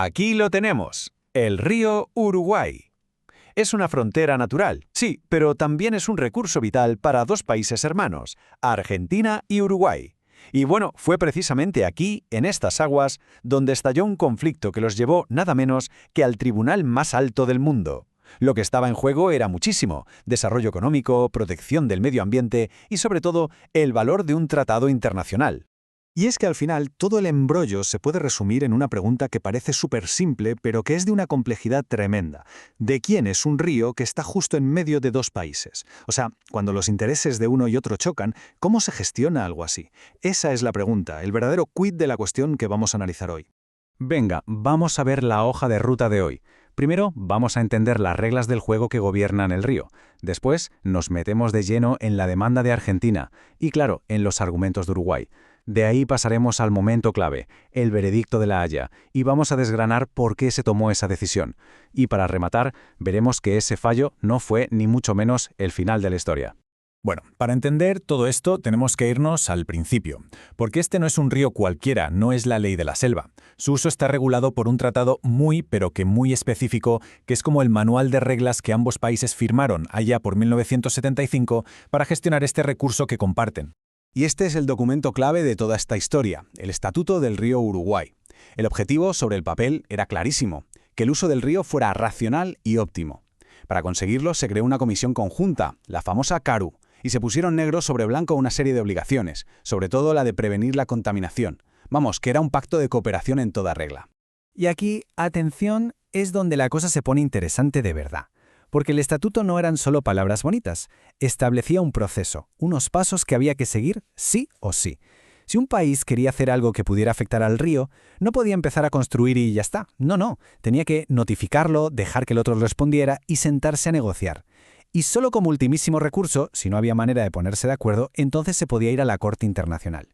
Aquí lo tenemos, el río Uruguay. Es una frontera natural, sí, pero también es un recurso vital para dos países hermanos, Argentina y Uruguay. Y bueno, fue precisamente aquí, en estas aguas, donde estalló un conflicto que los llevó nada menos que al tribunal más alto del mundo. Lo que estaba en juego era muchísimo: desarrollo económico, protección del medio ambiente y, sobre todo, el valor de un tratado internacional. Y es que al final todo el embrollo se puede resumir en una pregunta que parece súper simple, pero que es de una complejidad tremenda. ¿De quién es un río que está justo en medio de dos países? O sea, cuando los intereses de uno y otro chocan, ¿cómo se gestiona algo así? Esa es la pregunta, el verdadero quid de la cuestión que vamos a analizar hoy. Venga, vamos a ver la hoja de ruta de hoy. Primero, vamos a entender las reglas del juego que gobiernan el río. Después, nos metemos de lleno en la demanda de Argentina y, claro, en los argumentos de Uruguay. De ahí pasaremos al momento clave, el veredicto de La Haya, y vamos a desgranar por qué se tomó esa decisión. Y para rematar, veremos que ese fallo no fue ni mucho menos el final de la historia. Bueno, para entender todo esto tenemos que irnos al principio, porque este no es un río cualquiera, no es la ley de la selva. Su uso está regulado por un tratado pero que muy específico, que es como el manual de reglas que ambos países firmaron allá por 1975 para gestionar este recurso que comparten. Y este es el documento clave de toda esta historia, el Estatuto del Río Uruguay. El objetivo sobre el papel era clarísimo: que el uso del río fuera racional y óptimo. Para conseguirlo se creó una comisión conjunta, la famosa CARU, y se pusieron negro sobre blanco una serie de obligaciones, sobre todo la de prevenir la contaminación. Vamos, que era un pacto de cooperación en toda regla. Y aquí, atención, es donde la cosa se pone interesante de verdad. Porque el estatuto no eran solo palabras bonitas, establecía un proceso, unos pasos que había que seguir sí o sí. Si un país quería hacer algo que pudiera afectar al río, no podía empezar a construir y ya está. No, tenía que notificarlo, dejar que el otro respondiera y sentarse a negociar. Y solo como ultimísimo recurso, si no había manera de ponerse de acuerdo, entonces se podía ir a la Corte Internacional.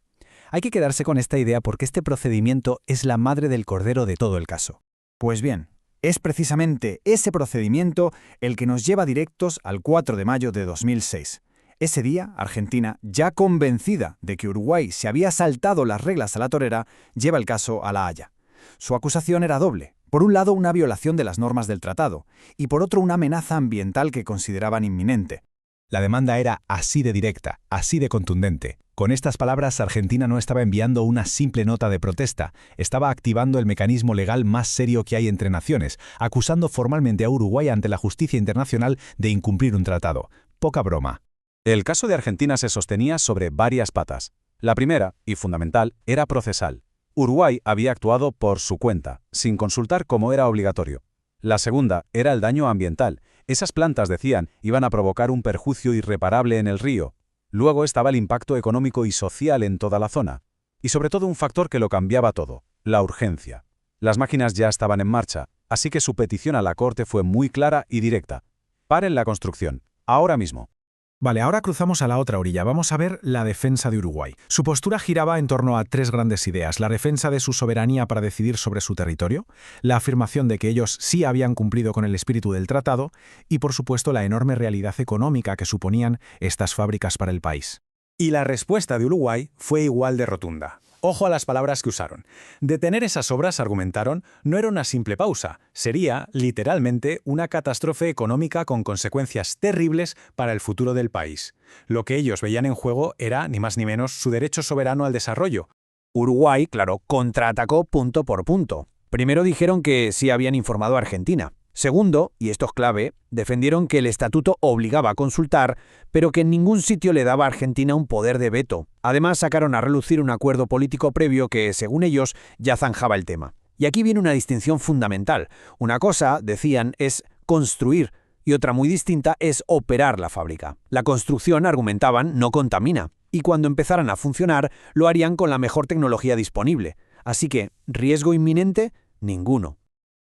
Hay que quedarse con esta idea porque este procedimiento es la madre del cordero de todo el caso. Pues bien, es precisamente ese procedimiento el que nos lleva directos al 4 de mayo de 2006. Ese día, Argentina, ya convencida de que Uruguay se había saltado las reglas a la torera, lleva el caso a La Haya. Su acusación era doble. Por un lado, una violación de las normas del tratado, y por otro, una amenaza ambiental que consideraban inminente. La demanda era así de directa, así de contundente. Con estas palabras, Argentina no estaba enviando una simple nota de protesta, estaba activando el mecanismo legal más serio que hay entre naciones, acusando formalmente a Uruguay ante la justicia internacional de incumplir un tratado. Poca broma. El caso de Argentina se sostenía sobre varias patas. La primera, y fundamental, era procesal. Uruguay había actuado por su cuenta, sin consultar como era obligatorio. La segunda era el daño ambiental. Esas plantas, decían, iban a provocar un perjuicio irreparable en el río. Luego estaba el impacto económico y social en toda la zona. Y sobre todo un factor que lo cambiaba todo: la urgencia. Las máquinas ya estaban en marcha, así que su petición a la Corte fue muy clara y directa. Paren la construcción, ahora mismo. Vale, ahora cruzamos a la otra orilla. Vamos a ver la defensa de Uruguay. Su postura giraba en torno a tres grandes ideas: la defensa de su soberanía para decidir sobre su territorio, la afirmación de que ellos sí habían cumplido con el espíritu del tratado y, por supuesto, la enorme realidad económica que suponían estas fábricas para el país. Y la respuesta de Uruguay fue igual de rotunda. Ojo a las palabras que usaron. Detener esas obras, argumentaron, no era una simple pausa, sería, literalmente, una catástrofe económica con consecuencias terribles para el futuro del país. Lo que ellos veían en juego era, ni más ni menos, su derecho soberano al desarrollo. Uruguay, claro, contraatacó punto por punto. Primero dijeron que sí habían informado a Argentina. Segundo, y esto es clave, defendieron que el estatuto obligaba a consultar, pero que en ningún sitio le daba a Argentina un poder de veto. Además, sacaron a relucir un acuerdo político previo que, según ellos, ya zanjaba el tema. Y aquí viene una distinción fundamental. Una cosa, decían, es construir, y otra muy distinta es operar la fábrica. La construcción, argumentaban, no contamina, y cuando empezaran a funcionar, lo harían con la mejor tecnología disponible. Así que, ¿riesgo inminente? Ninguno.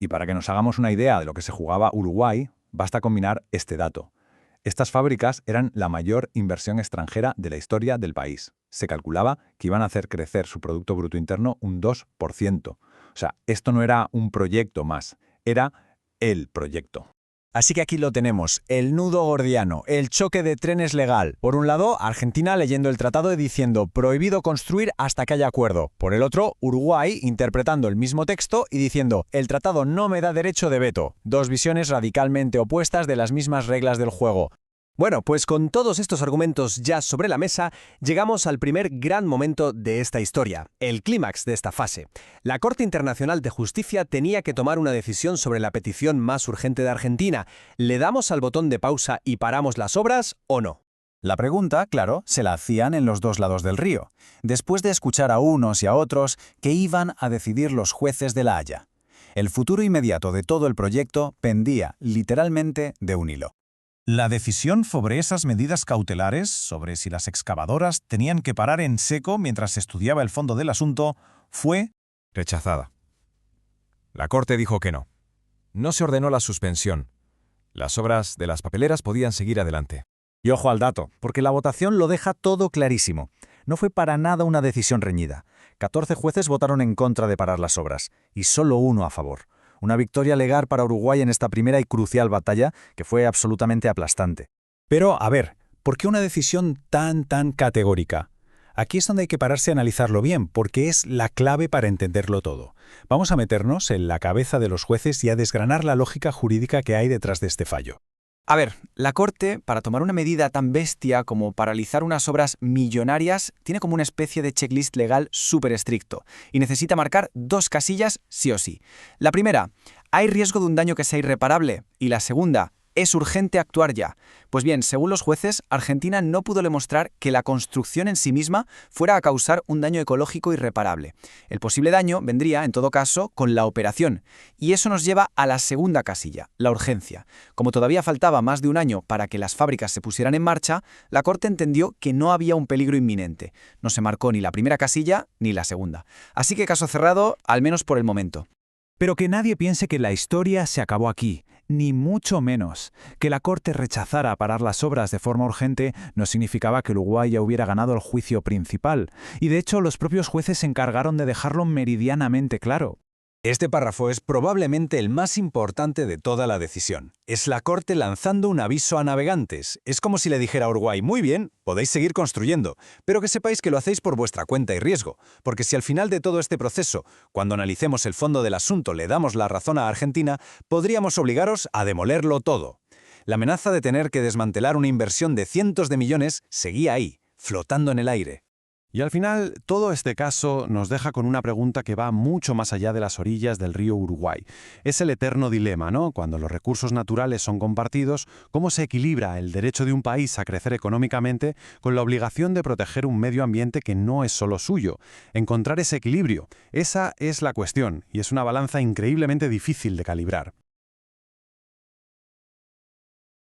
Y para que nos hagamos una idea de lo que se jugaba Uruguay, basta combinar este dato. Estas fábricas eran la mayor inversión extranjera de la historia del país. Se calculaba que iban a hacer crecer su Producto Bruto Interno un 2%. O sea, esto no era un proyecto más, era el proyecto. Así que aquí lo tenemos, el nudo gordiano, el choque de trenes legal. Por un lado, Argentina leyendo el tratado y diciendo prohibido construir hasta que haya acuerdo. Por el otro, Uruguay interpretando el mismo texto y diciendo el tratado no me da derecho de veto. Dos visiones radicalmente opuestas de las mismas reglas del juego. Bueno, pues con todos estos argumentos ya sobre la mesa, llegamos al primer gran momento de esta historia, el clímax de esta fase. La Corte Internacional de Justicia tenía que tomar una decisión sobre la petición más urgente de Argentina. ¿Le damos al botón de pausa y paramos las obras o no? La pregunta, claro, se la hacían en los dos lados del río, después de escuchar a unos y a otros que iban a decidir los jueces de La Haya. El futuro inmediato de todo el proyecto pendía, literalmente, de un hilo. La decisión sobre esas medidas cautelares, sobre si las excavadoras tenían que parar en seco mientras se estudiaba el fondo del asunto, fue rechazada. La Corte dijo que no. No se ordenó la suspensión. Las obras de las papeleras podían seguir adelante. Y ojo al dato, porque la votación lo deja todo clarísimo. No fue para nada una decisión reñida. 14 jueces votaron en contra de parar las obras, y solo uno a favor. Una victoria legal para Uruguay en esta primera y crucial batalla que fue absolutamente aplastante. Pero, a ver, ¿por qué una decisión tan categórica? Aquí es donde hay que pararse a analizarlo bien, porque es la clave para entenderlo todo. Vamos a meternos en la cabeza de los jueces y a desgranar la lógica jurídica que hay detrás de este fallo. A ver, la Corte, para tomar una medida tan bestia como paralizar unas obras millonarias, tiene como una especie de checklist legal súper estricto y necesita marcar dos casillas sí o sí. La primera, ¿hay riesgo de un daño que sea irreparable? Y la segunda, ¿es urgente actuar ya? Pues bien, según los jueces, Argentina no pudo demostrar que la construcción en sí misma fuera a causar un daño ecológico irreparable. El posible daño vendría, en todo caso, con la operación. Y eso nos lleva a la segunda casilla, la urgencia. Como todavía faltaba más de un año para que las fábricas se pusieran en marcha, la Corte entendió que no había un peligro inminente. No se marcó ni la primera casilla ni la segunda. Así que caso cerrado, al menos por el momento. Pero que nadie piense que la historia se acabó aquí, ni mucho menos. Que la Corte rechazara parar las obras de forma urgente no significaba que Uruguay ya hubiera ganado el juicio principal, y de hecho los propios jueces se encargaron de dejarlo meridianamente claro. Este párrafo es probablemente el más importante de toda la decisión. Es la Corte lanzando un aviso a navegantes. Es como si le dijera a Uruguay, muy bien, podéis seguir construyendo, pero que sepáis que lo hacéis por vuestra cuenta y riesgo, porque si al final de todo este proceso, cuando analicemos el fondo del asunto, le damos la razón a Argentina, podríamos obligaros a demolerlo todo. La amenaza de tener que desmantelar una inversión de cientos de millones seguía ahí, flotando en el aire. Y al final, todo este caso nos deja con una pregunta que va mucho más allá de las orillas del río Uruguay. Es el eterno dilema, ¿no? Cuando los recursos naturales son compartidos, ¿cómo se equilibra el derecho de un país a crecer económicamente con la obligación de proteger un medio ambiente que no es solo suyo? Encontrar ese equilibrio, esa es la cuestión, y es una balanza increíblemente difícil de calibrar.